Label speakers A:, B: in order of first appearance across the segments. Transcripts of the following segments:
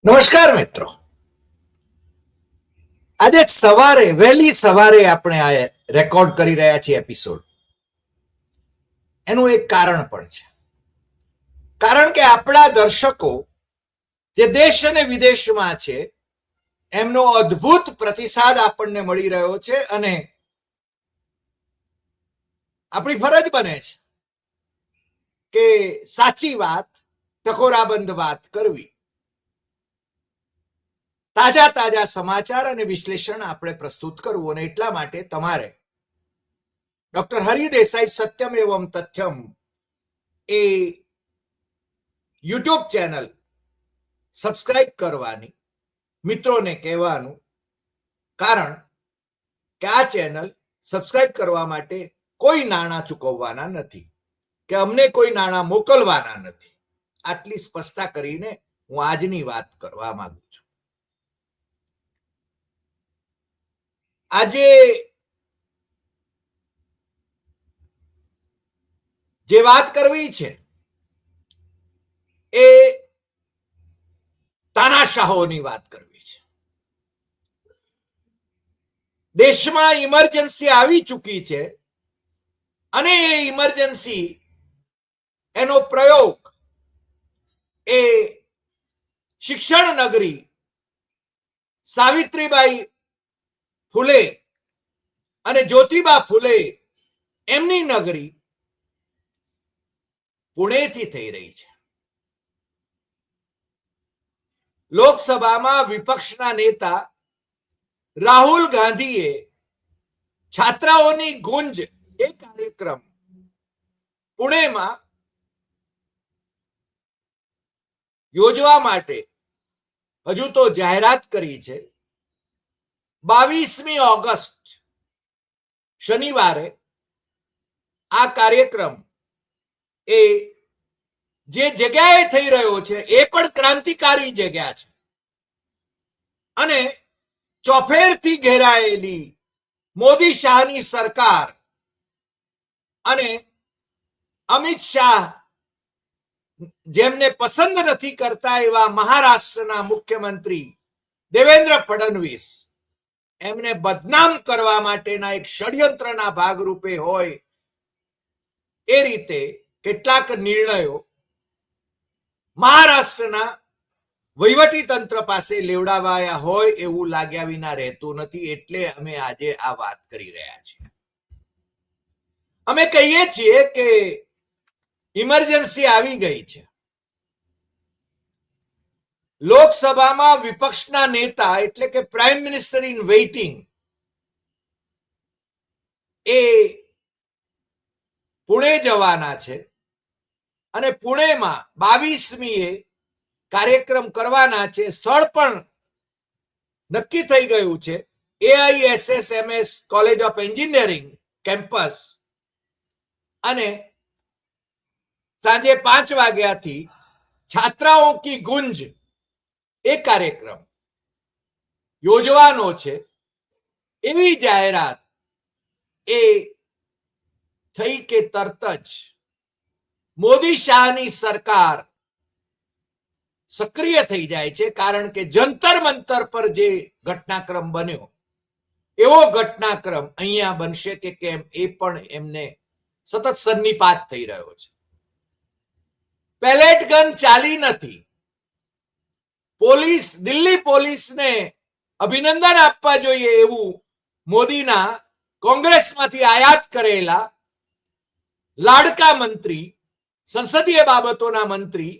A: નમસ્કાર મિત્રો. આજે વહેલી સવારે આપણે આ રેકોર્ડ કરી રહ્યા છીએ એપિસોડ. એનું એક કારણ પણ છે. કારણ કે આપણા દર્શકો જે દેશ અને વિદેશમાં છે એમનો અદ્ભુત પ્રતિસાદ આપણને મળી રહ્યો છે અને આપણી ફરજ બને છે કે સાચી વાત, ટકોરાબંધ વાત કરવી, તાજા તાજા સમાચાર અને વિશ્લેષણ આપણે પ્રસ્તુત કરવું. અને એટલા માટે તમારે ડોક્ટર હરિ દેસાઈ સત્યમ એવમ તથ્યમ એ યુટ્યુબ ચેનલ સબસ્ક્રાઇબ કરવાની, મિત્રોને કહેવાનું. કારણ કે આ ચેનલ સબસ્ક્રાઇબ કરવા માટે કોઈ નાણાં ચૂકવવાના નથી કે અમને કોઈ નાણાં મોકલવાના નથી. આટલી સ્પષ્ટતા કરીને હું આજની વાત કરવા માંગુ છું. આજે જે વાત કરવી છે એ તાનાશાહોની વાત કરવી છે. દેશમાં ઇમરજન્સી આવી ચૂકી છે અને એ ઇમરજન્સી એનો પ્રયોગ એ શિક્ષણ નગરી સાવિત્રીબાઈ ફૂલે અને જ્યોતિબા ફૂલે એમની નગરી પુણેથી થઈ રહી છે. લોકસભામાં વિપક્ષના નેતા રાહુલ ગાંધીએ છાત્રાઓની ગુંજ એ કાર્યક્રમ પુણેમાં યોજવા માટે હજુ તો જાહેરાત કરી છે. 22મી ઓગસ્ટ શનિવારે આ કાર્યક્રમ એ જે જગ્યાએ થઈ રહ્યો છે એ પણ ક્રાંતિકારી જગ્યા છે અને ચોફેરથી ઘેરાયેલી મોદી શાહની સરકાર અને અમિત શાહ જેમને પસંદ નથી કરતા એવા મહારાષ્ટ્રના મુખ્યમંત્રી દેવેન્દ્ર ફડણવીસ એમને બદનામ કરવા માટેના એક ષડયંત્રના ભાગરૂપે હોય એ રીતે કેટલાક નિર્ણયો મહારાષ્ટ્રના વહીવટી તંત્ર પાસે લેવડાવાયા હોય એવું લાગ્યા વિના રહેતું નથી. એટલે અમે આજે આ વાત કરી રહ્યા છીએ. અમે કહીએ છીએ કે ઇમરજન્સી આવી ગઈ છે. લોકસભામાં વિપક્ષના નેતા એટલે કે પ્રાઇમ મિનિસ્ટર ઇન વેઇટિંગ એ પુણે જવાના છે અને પુણેમાં 22મીએ કાર્યક્રમ કરવાના છે. સ્થળ પણ નક્કી થઈ ગયું છે. AISSMS college of engineering campus અને સાંજે 5 વાગ્યાથી છાત્રાઓ કી ગુંજ એ કાર્યક્રમ યોજવાનો છે એવી જાહેરાત એ થઈ કે તરત જ મોદી શાહની સરકાર સક્રિય થઈ જાય છે. કારણ કે જંતર મંતર પર જે ઘટનાક્રમ બન્યો એવો ઘટનાક્રમ અહીંયા બનશે કે કેમ એ પણ એમને સતત સન્નિપાત થઈ રહ્યો છે. પેલેટ ગન ચાલી નથી. દિલ્હી પોલીસને અભિનંદન આપવા જોઈએ એવું મોદીના કોંગ્રેસમાંથી આયાત કરેલા લાડકા મંત્રી, સંસદીય બાબતોના મંત્રી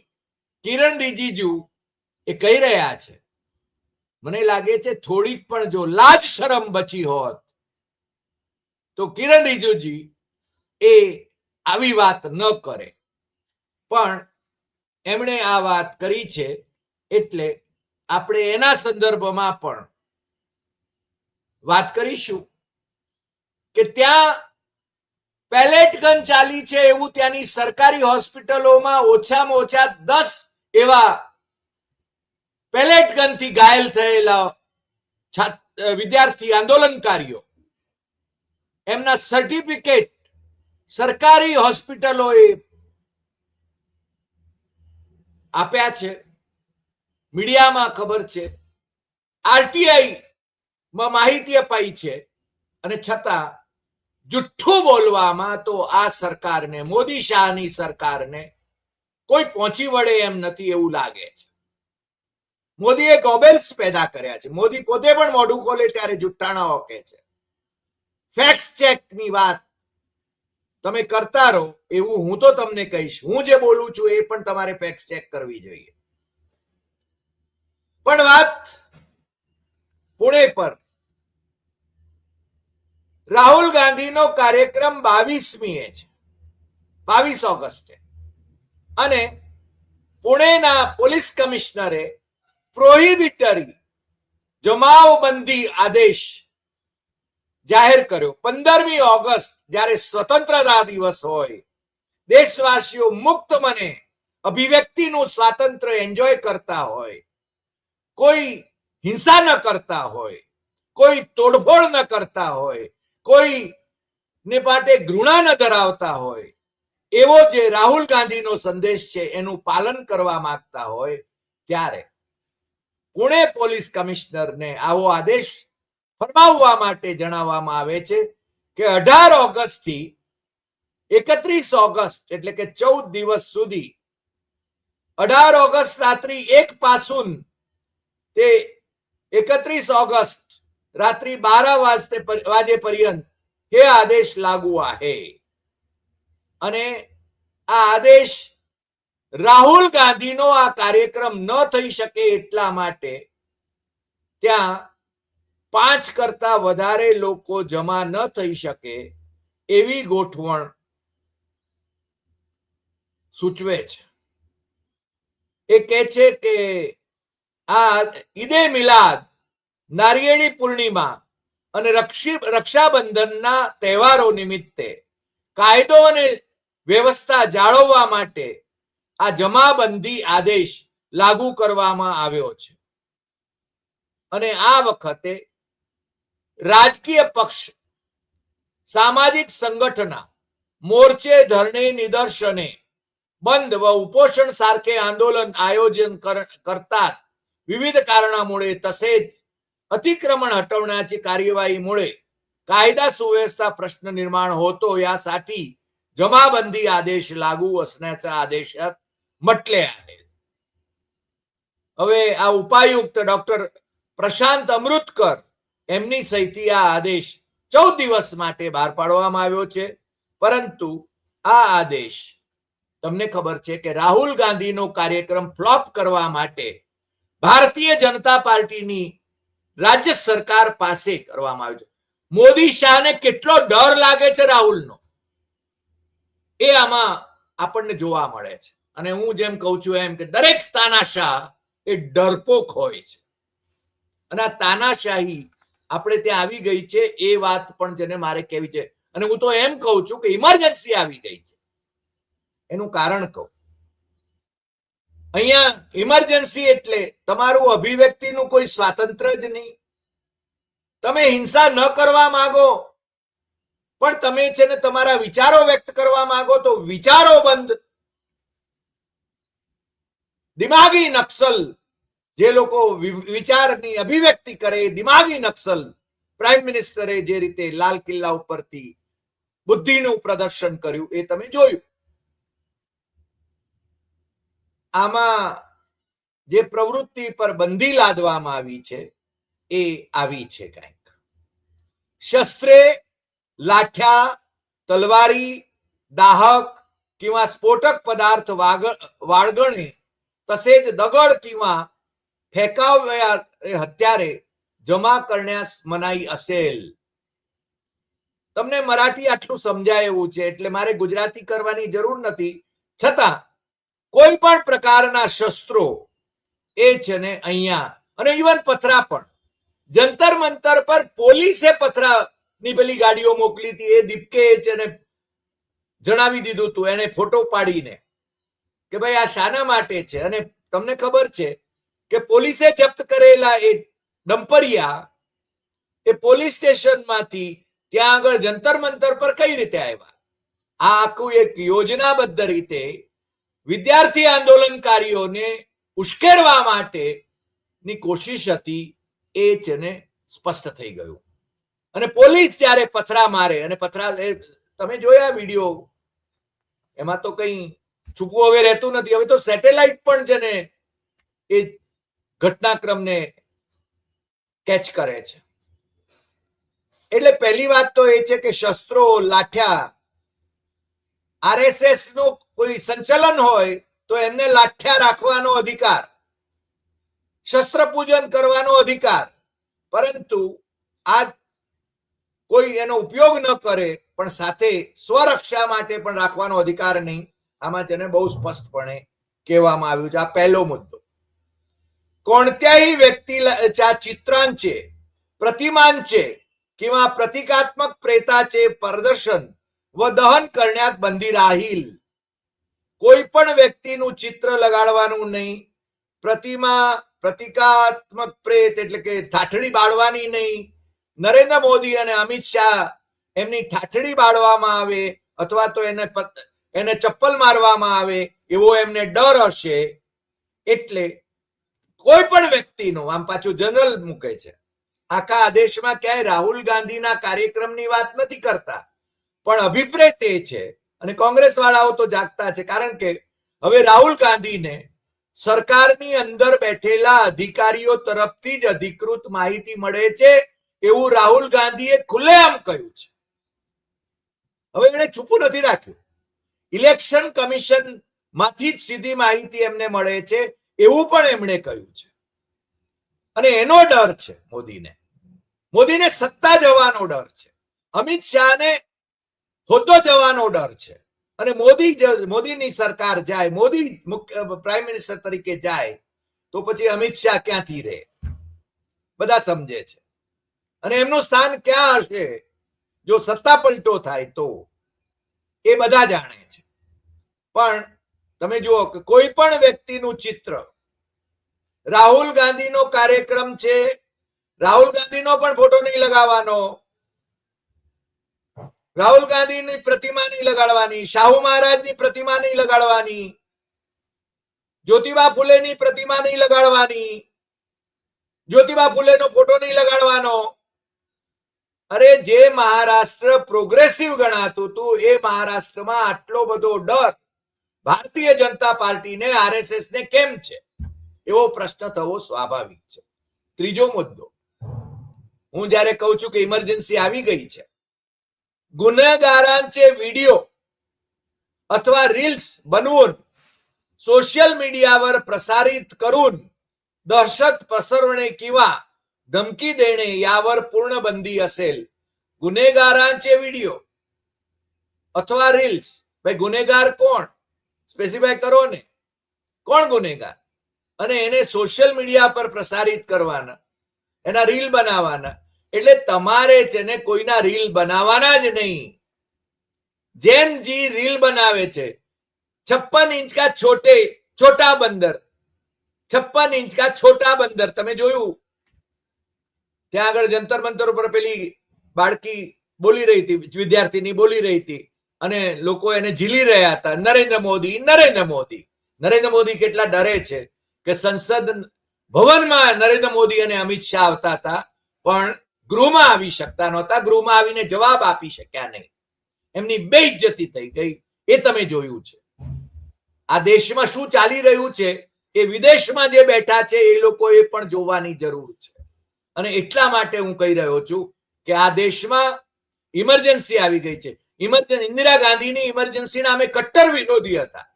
A: કિરણ રિજિજુ એ કહી રહ્યા છે. મને લાગે છે થોડીક પણ જો લાજ શરમ બચી હોત તો કિરણ રિજિજુ એ આવી વાત ન કરે, પણ એમણે આ વાત કરી છે એટલે આપણે એના સંદર્ભમાં પણ વાત કરીશું કે ત્યાં પેલેટ ગન ચાલી છે એવું ત્યાંની સરકારી હોસ્પિટલોમાં ઓછામાં ઓછા 10 એવા પેલેટ ગનથી ઘાયલ થયેલા વિદ્યાર્થી આંદોલનકારીઓ એમના સર્ટિફિકેટ સરકારી હોસ્પિટલોએ આપ્યા છે. મીડિયામાં ખબર છે, આરટીઆઈ માં માહિતી અપાઈ છે, અને છતાં જુઠ્ઠું બોલવામાં તો આ સરકારને, મોદી શાહની સરકારને કોઈ પહોંચી વળે એમ નથી એવું લાગે છે. મોદીએ ગોબેલ્સ પેદા કર્યા છે. મોદી પોતે પણ મોઢું ખોલે ત્યારે જુઠ્ઠાણા ઓકે છે. ફેક્ટ ચેકની વાત તમે કરતા રહો એવું હું તો તમને કહીશ. હું જે બોલું છું એ પણ તમારે ફેક્ટ ચેક કરવી જોઈએ. પણ વાત પુણે પર. રાહુલ ગાંધીનો કાર્યક્રમ 22મીએ છે, 22 ઓગસ્ટે, અને પુણેના પોલીસ કમિશનરે પ્રોહિબિટરી જમાવબંધી આદેશ જાહેર કર્યો. 15મી ઓગસ્ટ જ્યારે સ્વતંત્રતા દિવસ હોય, દેશવાસીઓ મુક્ત મને અભિવ્યક્તિનું સ્વાતંત્ર્ય એન્જોય કરતા હોય, કોઈ હિંસા ન કરતા હોય, કોઈ તોડફોડ ન કરતા હોય, કોઈ ને માટે ઘૃણા ન ધરાવતા હોય, એવો જે રાહુલ ગાંધીનો સંદેશ છે એનું પાલન કરવા માંગતા હોય, ત્યારે પુણે પોલીસ કમિશનરને આવો આદેશ ફરમાવવા માટે જણાવવામાં આવે છે કે 18 ઓગસ્ટથી 31 ઓગસ્ટ એટલે કે 14 દિવસ સુધી, 18 ઓગસ્ટ रात्रि 1 पासून ते 31 ऑगस्ट रात्री 12 वाजेपर्यंत हे आदेश लागू आहे. અને આ આદેશ રાહુલ ગાંધીનો આ કાર્યક્રમ ન થઈ શકે એટલા માટે ત્યાં 5 કરતા વધારે લોકો જમા ન થઈ શકે એવી ગોઠવણ સૂચવે છે. એ કહે છે કે આ ઈદે મિલાદ, નારિયેળી પૂર્ણિમા અને રક્ષાબંધનના તહેવારો નિમિત્તે કાયદો અને વ્યવસ્થા જાળવવા માટે આ જમાબંધી આદેશ લાગુ કરવામાં આવ્યો છે. અને આ વખતે રાજકીય પક્ષ, સામાજિક સંગઠના, મોરચે, ધરણે, નિદર્શને, બંધ व उपोषण सारखे आंदोलन आयोजन करतात. विविध कारणामुळे तसेच अतिक्रमण हटवण्याची कार्यवाहीमुळे कायदा सुव्यवस्था प्रश्न निर्माण होतो, यासाठी जमाबंदी आदेश लागू असण्याचा आदेशात म्हटले आहे. હવે આ ઉપાયુક્ત ડોક્ટર પ્રશાંત અમૃતકર એમની સહીથી આ આદેશ 14 દિવસ માટે બહાર પાડવામાં આવ્યો છે. પરંતુ આ આદેશ, તમને ખબર છે કે રાહુલ ગાંધીનો કાર્યક્રમ ફ્લોપ કરવા માટે ભારતીય જનતા પાર્ટીની રાજ્ય સરકાર પાસે કરવામાં આવ્યો છે. મોદી શાહને કેટલો ડર લાગે છે રાહુલનો, એ આમાં આપણને જોવા મળે છે. અને હું જેમ કહું છું એમ કે દરેક તાનાશાહ એ ડરપોક હોય છે. અને આ તાનાશાહી આપણે ત્યાં આવી ગઈ છે એ વાત પણ જેને મારે કહેવી છે. અને હું તો એમ કહું છું કે ઇમરજન્સી આવી ગઈ છે. એનું કારણ કહું. અહીંયા ઇમરજન્સી એટલે તમારું અભિવ્યક્તિનું કોઈ સ્વાતંત્ર્ય જ નહીં. તમે હિંસા ન કરવા માંગો, પણ તમે છે ને તમારા વિચારો વ્યક્ત કરવા માંગો તો વિચારો બંધ. દિમાગી નક્સલ જે લોકો વિચારની અભિવ્યક્તિ કરે, દિમાગી નક્સલ, પ્રાઇમ મિનિસ્ટરે જે રીતે લાલ કિલ્લા ઉપરથી બુદ્ધિનું પ્રદર્શન કર્યું એ તમે જોયું. આમાં જે પ્રવૃત્તિ પર બંધી લાદવામાં આવી છે એ આવી છે કંઈક. શસ્ત્રે, લાઠ્યા, તલવારી, दाहक किंवा स्फोटक पदार्थ वाळगणे तसेच दगड किंवा फेकाव्या हत्यारे जमा करण्यास मनाई असेल. તમને મરાઠી આટલું સમજાય એવું છે એટલે મારે ગુજરાતી કરવાની જરૂર નથી. છતાં કોઈ પણ પ્રકારના શસ્ત્રો એ છે ને અહીંયા, અને ઇવન પથરા પણ, જંતર મંતર પર પોલીસે પથરાની પેલી ગાડીઓ મોકલી હતી. એ દીપકે છે ને જણાવી દીધું હતું એને ફોટો પાડીને કે ભાઈ આ શાના માટે છે. અને તમને ખબર છે કે પોલીસે જપ્ત કરેલા એ ડમ્પરિયા એ પોલીસ સ્ટેશનમાંથી ત્યાં આગળ જંતર મંતર પર કઈ રીતે આવ્યા? આ આખું એક યોજનાબદ્ધ રીતે વિદ્યાર્થી આંદોલનકારીઓને ઉશ્કેરવા માટેની કોશિશ હતી એ છે ને સ્પષ્ટ થઈ ગયું. અને પોલીસ જ્યારે પથરા મારે અને તમે જોયા વિડીયો, એમાં તો કઈ છુપવું હવે રહેતું નથી. હવે તો સેટેલાઇટ પણ છે ને એ ઘટનાક્રમને કેચ કરે છે. એટલે પહેલી વાત તો એ છે કે શસ્ત્રો, લાઠ્યા, આરએસએસ નું કોઈ સંચલન હોય તો એમને લાઠ્યા રાખવાનો અધિકાર, શસ્ત્ર પૂજન કરવાનો અધિકાર, પરંતુ આ કોઈ એનો ઉપયોગ ન કરે પણ સાથે સ્વરક્ષા માટે પણ રાખવાનો અધિકાર નહીં. આમાં તેને બહુ સ્પષ્ટપણે કહેવામાં આવ્યું છે. આ પહેલો મુદ્દો. कोणत्याही व्यक्तीच्या चित्रांचे, प्रतिमांचे किंवा प्रतिकात्मक प्रेताचे प्रदर्शन व दहन करण्यात बंदी राहील. કોઈ પણ વ્યક્તિનું ચિત્ર લગાડવાનું નહીં, પ્રતિમા, પ્રતિકાત્મક પ્રેત એટલે કે ઠાઠડી બાળવાની નહીં. નરેન્દ્ર મોદી અને અમિત શાહ એમની ઠાઠડી બાળવામાં આવે અથવા તો એને ચપ્પલ મારવામાં આવે એવો એમને ડર હશે. એટલે કોઈ પણ વ્યક્તિનું, આમ પાછું જનરલ મૂકે છે, આખા આદેશમાં ક્યાંય રાહુલ ગાંધીના કાર્યક્રમની વાત નથી કરતા, પણ અભિપ્રેત એ છે. અને કોંગ્રેસ વાળાઓ તો જાગતા છે, કારણ કે હવે રાહુલ ગાંધીને સરકારની અંદર બેઠેલા અધિકારીઓ તરફથી જ અધિકૃત માહિતી મળે છે એવું રાહુલ ગાંધીએ ખુલ્લેઆમ કહ્યું છે. હવે એણે છુપું નથી રાખ્યું. ઇલેક્શન કમિશન માંથી જ સીધી માહિતી એમને મળે છે એવું પણ એમણે કહ્યું છે. અને એનો ડર છે મોદીને સત્તા જવાનો ડર છે, અમિત શાહને હોદ્દો જવાનો ડર છે. અને મોદીની સરકાર જાય, મોદી પ્રાઇમ મિનિસ્ટર તરીકે જાય તો પછી અમિત શાહ ક્યાંથી રહે, બધા સમજે છે. અને એમનું સ્થાન ક્યાં હશે જો સત્તા પલટો થાય તો, એ બધા જાણે છે. પણ તમે જુઓ કે કોઈ પણ વ્યક્તિનું ચિત્ર, રાહુલ ગાંધીનો કાર્યક્રમ છે, રાહુલ ગાંધીનો પણ ફોટો નહીં લગાવવાનો, રાહુલ ગાંધીની પ્રતિમા નહીં લગાડવાની, શાહુ મહારાજની પ્રતિમા નહીં લગાડવાની, જ્યોતિબા ફૂલેની પ્રતિમા નહીં લગાડવાની, જ્યોતિબા ફૂલેનો ફોટો નહીં લગાડવાનો. અરે જે મહારાષ્ટ્ર પ્રોગ્રેસિવ ગણાતું હતું એ મહારાષ્ટ્રમાં આટલો બધો ડર ભારતીય જનતા પાર્ટીને, આરએસએસ ને કેમ છે એવો પ્રશ્ન થવો સ્વાભાવિક છે. ત્રીજો મુદ્દો, હું જયારે કહું છું કે ઇમરજન્સી આવી ગઈ છે, गुन्हेगारांचे व्हिडिओ अथवा रील्स बनवून सोशल मीडियावर प्रसारित करून दहशत पसरवणे किंवा धमकी देणे यावर पूर्ण बंदी असेल. गुन्हेगारांचे व्हिडिओ अथवा रील्स, भाई गुन्हेगार कोण स्पेसिफाय करो ने, कोण गुन्हेगार, અને એને સોશિયલ મીડિયા પર પ્રસારિત કરવાના, એના રીલ બનાવવાના. એટલે તમારે છે ને કોઈના રીલ બનાવવાના જ નહીં. જેન જી રીલ બનાવે છે, 56 इंच का छोटा बंदर, 56 इंच का छोटा बंदर. તમે જોયું ત્યાં આગળ જંતર મંતર ઉપર પેલી બાળકી બોલી રહી હતી, વિદ્યાર્થીની બોલી રહી હતી અને લોકો એને ઝીલી રહ્યા હતા, નરેન્દ્ર મોદી, નરેન્દ્ર મોદી. નરેન્દ્ર મોદી કેટલા ડરે છે કે સંસદ ભવનમાં નરેન્દ્ર મોદી અને અમિત શાહ આવતા હતા પણ ગૃહમાં આવી શકતા નહોતા, ગૃહમાં આવીને જવાબ આપી શક્યા નહીં. એમની બેઇજ્જતી થઈ ગઈ, એ તમે જોયું છે. આ દેશમાં શું ચાલી રહ્યું છે એ વિદેશમાં જે બેઠા છે એ લોકોએ પણ જોવાની જરૂર છે. અને એટલા માટે હું કહી રહ્યો છું કે આ દેશમાં ઇમરજન્સી આવી ગઈ છે. ઇન્દિરા ગાંધીની ઇમરજન્સીના અમે કટ્ટર વિરોધી હતા.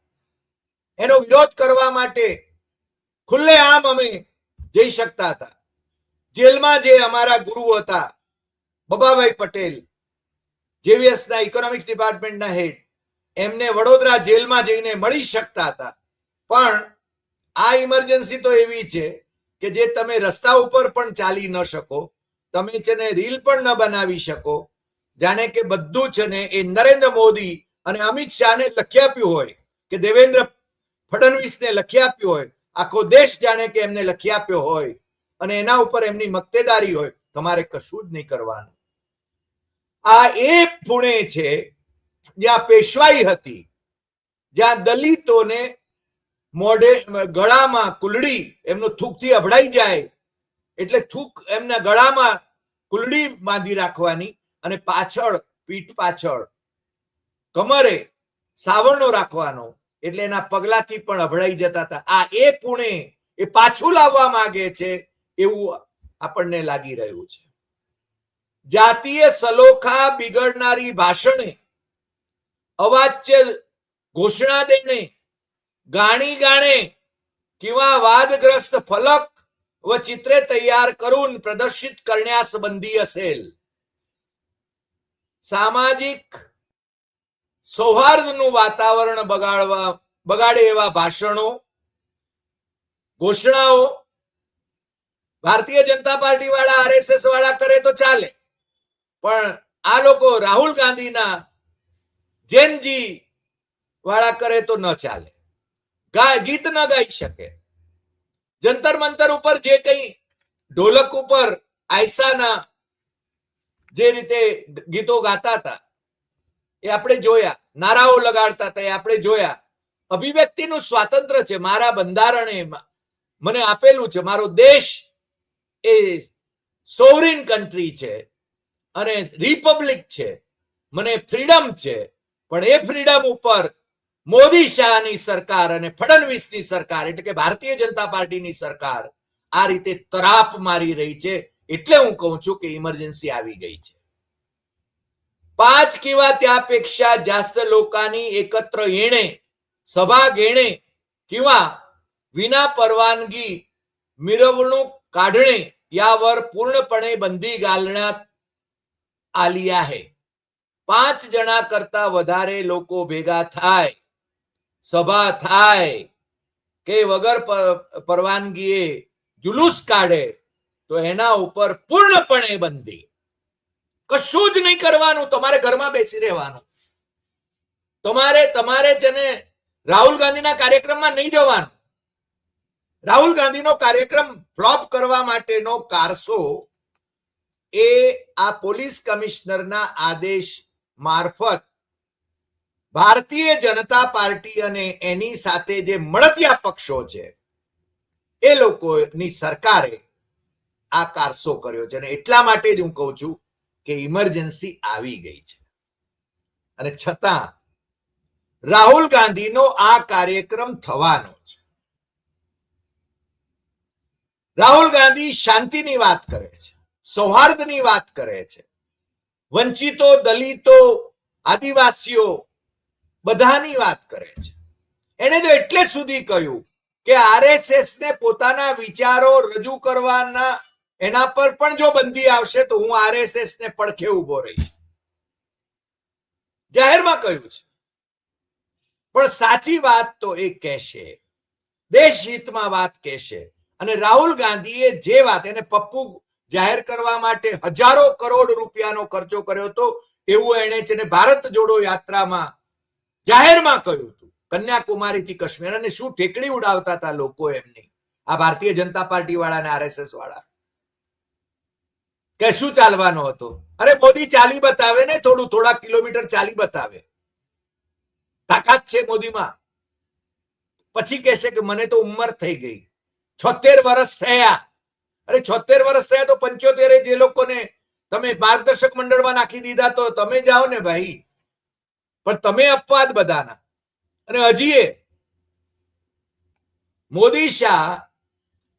A: એનો વિરોધ કરવા માટે ખુલ્લેઆમ અમે જઈ શકતા હતા. જેલમાં જે અમારા ગુરુ હતા બબાભાઈ પટેલ, જેવીએસના ઇકોનોમિક્સ ડિપાર્ટમેન્ટના હેડ, એમને વડોદરા જેલમાં જઈને મળી શકતા હતા. પણ આ ઇમરજન્સી તો એવી છે કે જે તમે રસ્તા ઉપર પણ ચાલી ન શકો, તમે છે ને રીલ પણ ન બનાવી શકો, જાણે કે બધું છે ને એ નરેન્દ્ર મોદી અને અમિત શાહને લખી આપ્યું હોય કે દેવેન્દ્ર ફડણવીસને લખી આપ્યું હોય, આખો દેશ જાણે કે એમને લખી આપ્યો હોય અને એના ઉપર એમની મક્તેદારી હોય. તમારે કશું જ નહીં કરવાનું. આ એ પુણે છે જ્યાં પેશવાઈ હતી, જ્યાં દલિતોને મોઢે ગળામાં કુલડી એમનું થૂકથી અભડાઈ જાય એટલે થૂક એમના ગળામાં કુલડી બાંધી રાખવાની અને પાછળ પીઠ પાછળ કમરે સાવરણો રાખવાનો એટલે એના પગલાથી પણ અભડાઈ જતા હતા. આ એ પુણે એ પાછું લાવવા માંગે છે એવું આપણને લાગી રહ્યું છે. જાતીય સલોખા બિગડનારી ભાષણે, અવાચ્ય घोषणा देणे, गाणी गाणे किंवा वादग्रस्त फलक व चित्रे तयार करून प्रदर्शित करण्यास बंदी असेल. सामाजिक सौहार्दનું વાતાવરણ બગાડે એવા ભાષણો, ઘોષણાઓ ભારતીય જનતા પાર્ટી વાળા, આરએસએસ વાળા કરે તો ચાલે, પણ આ લોકો રાહુલ ગાંધીના જેનજી વાળા કરે તો ન ચાલે. ગીત ન ગાઈ શકે. જંતર મંતર ઉપર જે કઈ ઢોલક ઉપર આયસાના જે રીતે ગીતો ગાતા હતા એ આપણે જોયા, નારાઓ લગાડતા હતા એ આપણે જોયા. અભિવ્યક્તિનું સ્વાતંત્ર્ય છે, મારા બંધારણે મને આપેલું છે, મારો દેશ એ સોવરિન કન્ટ્રી છે અને રિપબ્લિક છે, મને ફ્રીડમ છે. પણ એ ફ્રીડમ ઉપર મોદી શાહની સરકાર અને ફડણવીસની સરકાર એટલે કે ભારતીય જનતા પાર્ટીની સરકાર આ રીતે તરાપ મારી રહી છે. એટલે હું કહું છું કે ઇમર્જન્સી આવી ગઈ છે. 5 किंवा त्यापेक्षा जास्त लोकांनी एकत्र येणे, सभा घेणे किंवा विना परवानगी मिरवणूक काढणे यावर पूर्णपणे बंदी घालण्यात आली आहे. 5 जणा करता વધારે લોકો ભેગા થાય, સભા થાય કે વગર પરવાનગીએ જુલુસ કાઢે તો એના ઉપર પૂર્ણપણે બંધી. કશું જ નહીં કરવાનું, તમારે ઘરમાં બેસી રહેવાનું. તમારે જેને રાહુલ ગાંધીના કાર્યક્રમમાં નહીં જવાનું. રાહુલ ગાંધીનો કાર્યક્રમ ફ્લોપ કરવા માટેનો કારસો એ આ પોલીસ કમિશનરના આદેશ મારફત ભારતીય જનતા પાર્ટી અને એની સાથે જે મળતિયા પક્ષો છે એ લોકોની સરકારે આ કારસો કર્યો છે. અને એટલા માટે જ હું કહું છું કે ઇમરજન્સી આવી ગઈ છે. અને છતાં રાહુલ ગાંધીનો આ કાર્યક્રમ થવાનો છે. રાહુલ ગાંધી શાંતિની વાત કરે છે, સૌહાર્દની વાત કરે છે, વંચિતો, દલિતો, આદિવાસીઓ બધાની વાત કરે છે. એને તો એટલે સુધી કહ્યું કે આરએસએસ ને પોતાના વિચારો રજૂ કરવાના એના પર પણ જો બંદી આવશે તો હું આરએસએસ ને પડખે ઉભો રહીશ. જાહેરમાં કહ્યું છે. પણ સાચી વાત તો એ કહેશે, દેશ હિતમાં વાત કહેશે. અને રાહુલ ગાંધીએ જે વાત, એને પપ્પુ જાહેર કરવા માટે હજારો કરોડ રૂપિયાનો ખર્ચો કર્યો હતો એવું એને છે ને ભારત જોડો યાત્રામાં જાહેરમાં કહ્યું હતું. કન્યાકુમારી થી કાશ્મીર, અને શું ઠેકડી ઉડાવતા હતા લોકો એમની, આ ભારતીય જનતા પાર્ટી વાળા અને આરએસએસ વાળા. કે શું ચાલવાનો હતો? અરે મોદી ચાલી બતાવે ને, થોડા કિલોમીટર ચાલી બતાવે, તાકાત છે મોદીમાં. પછી કહેશે કે મને તો ઉંમર થઈ ગઈ, 76 વર્ષ થયા. અરે 76 વર્ષ થયા તો 75 જે લોકોને તમે માર્ગદર્શક મંડળમાં નાખી દીધા તો તમે જાઓ ને ભાઈ. પણ તમે અપવાદ બધાના. અને હજી મોદી શાહ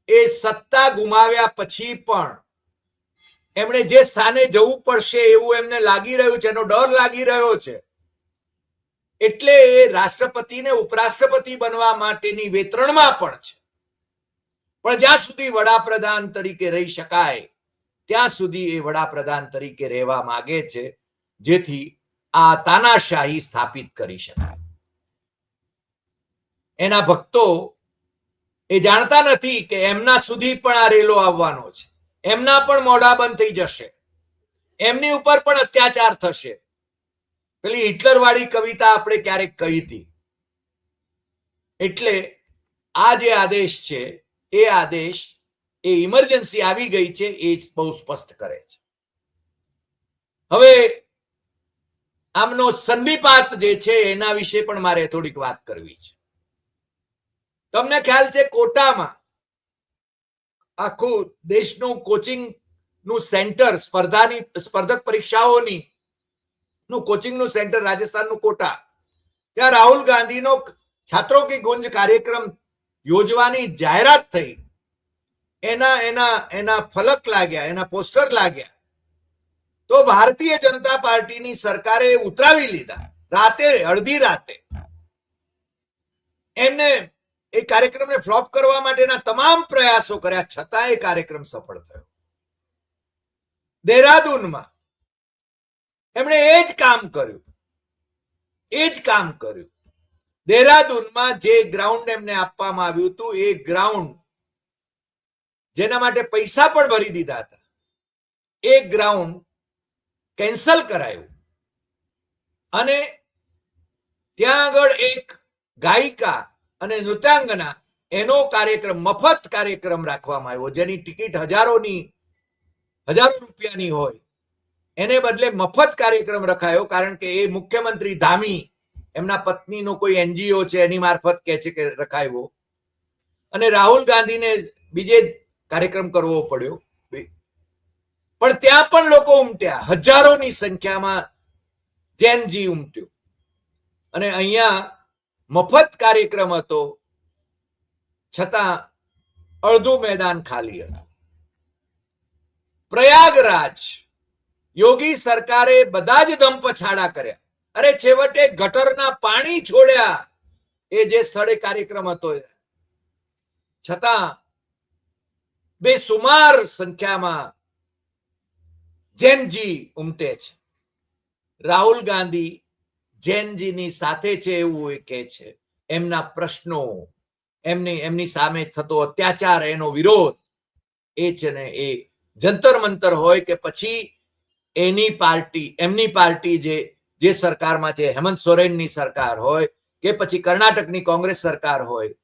A: એ સત્તા ગુમાવ્યા પછી પણ એમણે જે સ્થાને જવું પડશે એવું એમને લાગી રહ્યું છે, એનો ડર લાગી રહ્યો છે. એટલે એ રાષ્ટ્રપતિને ઉપરાષ્ટ્રપતિ બનવા માટેની વેતરણમાં પણ છે. પણ જ્યાં સુધી વડાપ્રધાન તરીકે રહી શકાય ત્યાં સુધી એ વડાપ્રધાન તરીકે રહેવા માંગે છે, જેથી આ તાનાશાહી સ્થાપિત કરી શકાય. એના ભક્તો એ જાણતા નથી કે એમના સુધી પણ આ રેલો આવવાનો છે. એમના પણ મોઢા બંધ થઈ જશે, એમની ઉપર પણ અત્યાચાર થશે. પેલી હિટલર વાળી કવિતા આપણે ક્યારેક કહી હતી. એટલે આ જે આદેશ છે એ આદેશ, એ ઇમરજન્સી આવી ગઈ છે એ બહુ સ્પષ્ટ કરે છે. હવે આમનો સંધિપાત જે છે એના વિશે પણ મારે થોડીક વાત કરવી છે. તમને ખ્યાલ છે કોટામાં આખું દેશનું કોચિંગ નું સેન્ટર સ્પર્ધક પરીક્ષાઓની નું કોચિંગ નું સેન્ટર રાજસ્થાનનું કોટા, ત્યાં રાહુલ ગાંધીનો છાત્રો કી ગુંજ કાર્યક્રમ યોજવાની જાહેરાત થઈ, એના એના એના ફલક લાગ્યા, એના પોસ્ટર લાગ્યા, તો ભારતીય જનતા પાર્ટીની સરકારે ઉતરાવી લીધા. રાતે, અડધી રાતે એમને એ કાર્યક્રમને ફ્લોપ કરવા માટેના તમામ પ્રયાસો કર્યા, છતાં એ કાર્યક્રમ સફળ થયો. દેહરાદૂનમાં એમણે એ જ કામ કર્યું. દેહરાદૂનમાં જે ગ્રાઉન્ડ એમને આપવામાં આવ્યું હતું, એ ગ્રાઉન્ડ જેના માટે પૈસા પણ ભરી દીધા હતા, એ ગ્રાઉન્ડ કેન્સલ કરાયું અને ત્યાં આગળ એક ગાયિકા અને નૃત્યાંગના એનો કાર્યક્રમ, મફત કાર્યક્રમ રાખવામાં આવ્યો, જેની ટિકિટ હજારો રૂપિયાની હોય, એને બદલે મફત કાર્યક્રમ રખાયો. કારણ કે એ મુખ્યમંત્રી ધામી, એમના પત્નીનો કોઈ એનજીઓ છે, એની મારફત કહે છે કે રખાયો, અને રાહુલ ગાંધીને બીજે કાર્યક્રમ કરવો પડ્યો. પણ ત્યાં પણ લોકો ઉમટ્યા, હજારોની સંખ્યામાં જૈનજી ઉમટ્યો, અને અહીંયા મફત કાર્યક્રમ હતો, છતાં અડધું મેદાન ખાલી હતું. પ્રયાગરાજ, યોગી સરકારે બધા જ દમપછાડા કર્યા. અરે છેવટે ગટરના પાણી છોડ્યા એ જે સ્થળે કાર્યક્રમ હતો, છતાં બેસુમાર સંખ્યામાં જૈનજી ઉમટે છે. રાહુલ ગાંધી જૈનજીની સાથે છે એવું એ કહે છે. એમના પ્રશ્નો, એમની સામે થતો અત્યાચાર, એનો વિરોધ એ છે ને એ જંતર મંતર હોય કે પછી એમની પાર્ટી જે સરકારમાં છે, હેમંત સોરેનની સરકાર હોય કે પછી કર્ણાટકની કોંગ્રેસ સરકાર હોય,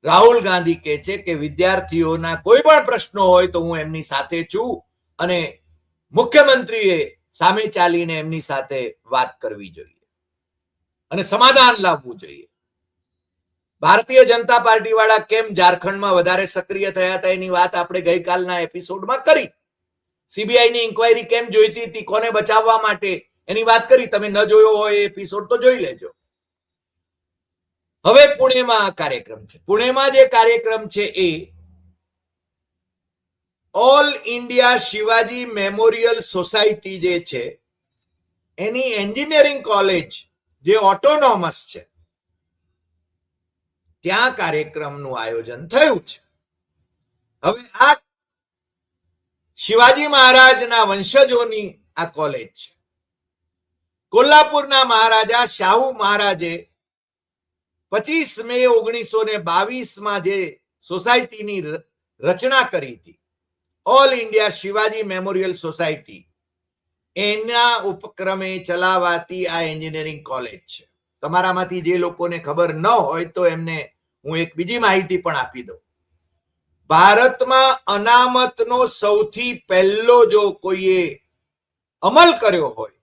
A: રાહુલ ગાંધી કહે છે કે વિદ્યાર્થીઓના કોઈ પણ પ્રશ્નો હોય તો હું એમની સાથે છું, અને મુખ્યમંત્રીએ સામે ચાલીને એમની સાથે વાત કરવી જોઈએ અને સમાધાન લાવવું જોઈએ. ભારતીય જનતા પાર્ટી વાળા કેમ ઝારખંડમાં વધારે સક્રિય થયા હતા એની વાત આપણે ગઈકાલના એપિસોડમાં કરી. સીબીઆઈની ઇન્કવાયરી કેમ જોઈતી હતી, કોને બચાવવા માટે, એની વાત કરી. તમે ન જોયો હોય એ એપિસોડ તો જોઈ લેજો. હવે પુણેમાં કાર્યક્રમ છે. પુણેમાં જે કાર્યક્રમ છે એ all India Shivaji memorial society જે છે, એની એન્જિનિયરિંગ કોલેજ જે ઓટોનોમસ છે, ત્યાં કાર્યક્રમનું આયોજન થયું છે. હવે આ શિવાજી મહારાજના વંશજોની આ કોલેજ છે. કોલ્હાપુરના મહારાજા શાહુ મહારાજે 25 મે 1922 જે સોસાયટીની રચના કરી હતી, all India Shivaji memorial society, એના ઉપક્રમે ચલાવાતી આ એન્જિનિયરિંગ કોલેજ છે. તમારામાંથી જે લોકોને ખબર ન હોય તો એમને હું એક બીજી માહિતી પણ આપી દઉં. ભારતમાં અનામતનો સૌથી પહેલો જો કોઈએ અમલ કર્યો હોય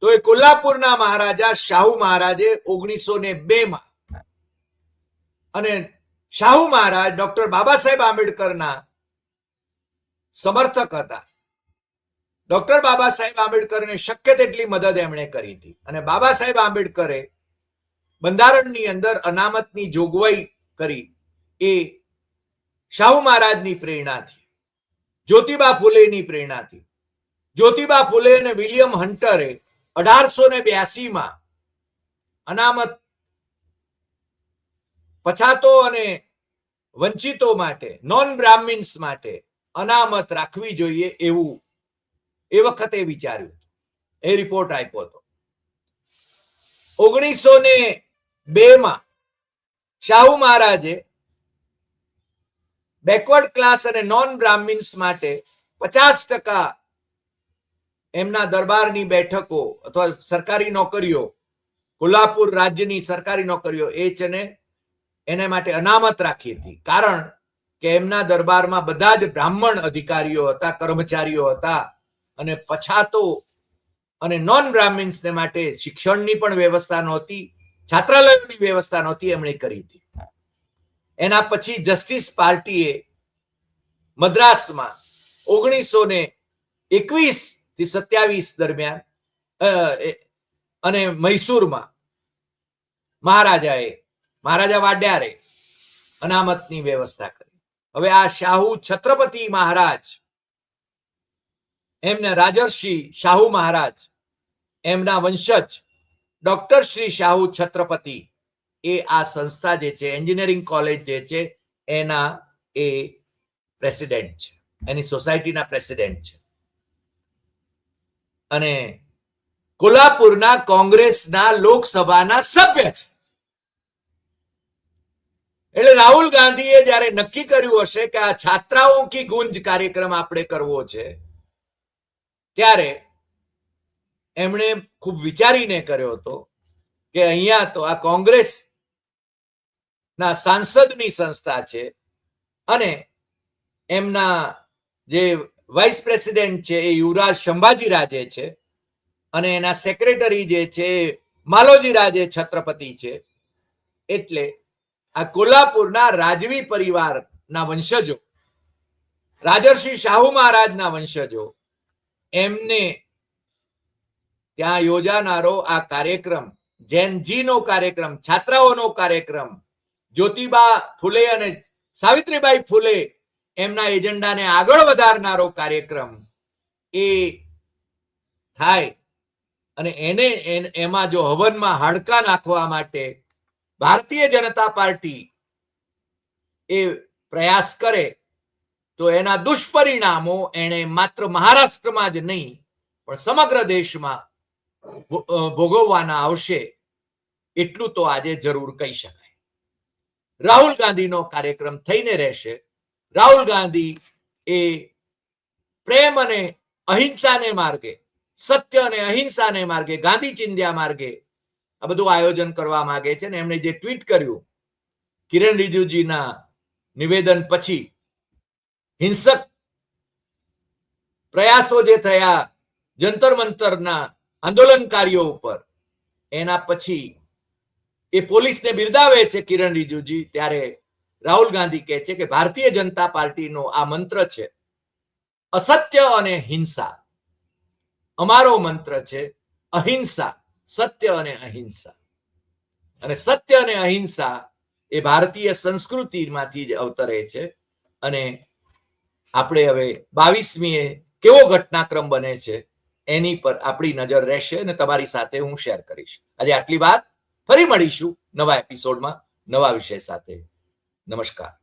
A: તો એ કોલ્હાપુરના મહારાજા શાહુ મહારાજે 1902 અને શાહુ મહારાજ ડોક્ટર બાબા સાહેબ આંબેડકરના સમર્થક હતા. ડોક્ટર બાબા સાહેબ આંબેડકરને શક્ય તેટલી મદદ એમણે કરી હતી, અને બાબા સાહેબ આંબેડકરે બંધારણની અંદર અનામતની જોગવાઈ કરી એ શાહુ મહારાજની પ્રેરણાથી, જ્યોતિબા ફૂલેની પ્રેરણાથી. જ્યોતિબા ફૂલે અને વિલિયમ હન્ટરે 1882 અનામત પછાતો અને વંચિતો માટે, નોન બ્રાહ્મિન્સ માટે અનામત રાખવી જોઈએ એવું એ વખતે વિચાર્યું. એ રિપોર્ટ આપ્યો હતો. 1902 શાહુ મહારાજે બેકવર્ડ ક્લાસ અને નોન બ્રાહ્મિન્સ માટે 50% એમના દરબારની બેઠકો અથવા સરકારી નોકરીઓ, કોલ્હાપુર રાજ્યની સરકારી નોકરીઓ એ છે ને એને માટે અનામત રાખી હતી. કારણ કે એમના દરબારમાં બધા જ બ્રાહ્મણ અધિકારીઓ હતા, કર્મચારીઓ હતા, અને પછાતો અને નોન બ્રાહ્મિન્સને માટે શિક્ષણની પણ વ્યવસ્થા નહોતી, છાત્રાલયોની વ્યવસ્થા નહોતી, એમણે કરી હતી. એના પછી જસ્ટિસ પાર્ટીએ મદ્રાસમાં 1921 થી 27 દરમિયાન અને મૈસૂરમાં મહારાજા વાડ્યારે અનામતની વ્યવસ્થા કરી. હવે આ શાહુ છત્રપતિ મહારાજ, એમના રાજર્ષિ શાહુ મહારાજ, એમના વંશજ ડોક્ટર શ્રી શાહુ છત્રપતિ એ આ સંસ્થા જે છે, એન્જિનિયરિંગ કોલેજ જે છે, એના એ પ્રેસિડેન્ટ છે, એની સોસાયટીના પ્રેસિડેન્ટ છે. અને કોલ્હાપુરના કોંગ્રેસના લોકસભાના સભ્ય છે. એટલે રાહુલ ગાંધીએ જ્યારે નક્કી કર્યું હશે કે આ છાત્રાઓ કી ગુંજ કાર્યક્રમ આપણે કરવો છે, ત્યારે એમણે ખૂબ વિચારીને કર્યો હતો કે અહીંયા તો આ કોંગ્રેસ ના સાંસદની સંસ્થા છે અને એમના જે વાઇસ પ્રેસિડેન્ટ છે એ યુવરાજ સંભાજી રાજે છે અને એના સેક્રેટરી જે છે માલોજી રાજે છત્રપતિ છે. એટલે આ કોલ્હાપુરના રાજવી પરિવારના વંશજો, રાજર્ષિ શાહુ મહારાજના વંશજો, એમને ત્યાં યોજાનારો આ કાર્યક્રમ, જૈનજીનો કાર્યક્રમ, છાત્રાઓનો કાર્યક્રમ, જ્યોતિબા ફૂલે અને સાવિત્રીબાઈ ફૂલે એમના એજન્ડાને આગળ વધારનારો કાર્યક્રમ એ થાય અને એમાં જો હવનમાં હાડકા નાખવા માટે ભારતીય જનતા પાર્ટી એ પ્રયાસ કરે તો એના દુષ્પરિણામો એને માત્ર મહારાષ્ટ્રમાં જ નહીં પણ સમગ્ર દેશમાં ભોગવવાના આવશે, એટલું તો આજે જરૂર કહી શકાય. રાહુલ ગાંધીનો કાર્યક્રમ થઈને રહેશે. રાહુલ ગાંધી એ પ્રેમ અને અહિંસાને માર્ગે, સત્ય અને અહિંસાને માર્ગે, ગાંધી ચિંધ્યા માર્ગે આ બધું આયોજન કરવા માંગે છે. ને એમણે જે ટ્વીટ કર્યું કિરણ રિજિજુજીના નિવેદન પછી, હિંસક પ્રયાસો જે થયા જંતર મંતરના આંદોલનકારીઓ ઉપર, એના પછી એ પોલીસને બિરદાવે છે કિરણ રિજિજુ, ત્યારે રાહુલ ગાંધી કહે છે કે ભારતીય જનતા પાર્ટીનો આ મંત્ર છે અસત્ય અને હિંસા. અમારો મંત્ર છે અહિંસા, સત્ય અને અહિંસા. અને સત્ય અને અહિંસા એ ભારતીય સંસ્કૃતિમાંથી જ અવતરે છે. અને આપણે હવે 22મીએ કેવો ઘટનાક્રમ બને છે એની પર આપણી નજર રહેશે અને તમારી સાથે હું શેર કરીશ. આજે આટલી વાત. ફરી મળીશું નવા એપિસોડમાં નવા વિષય સાથે. નમસ્કાર.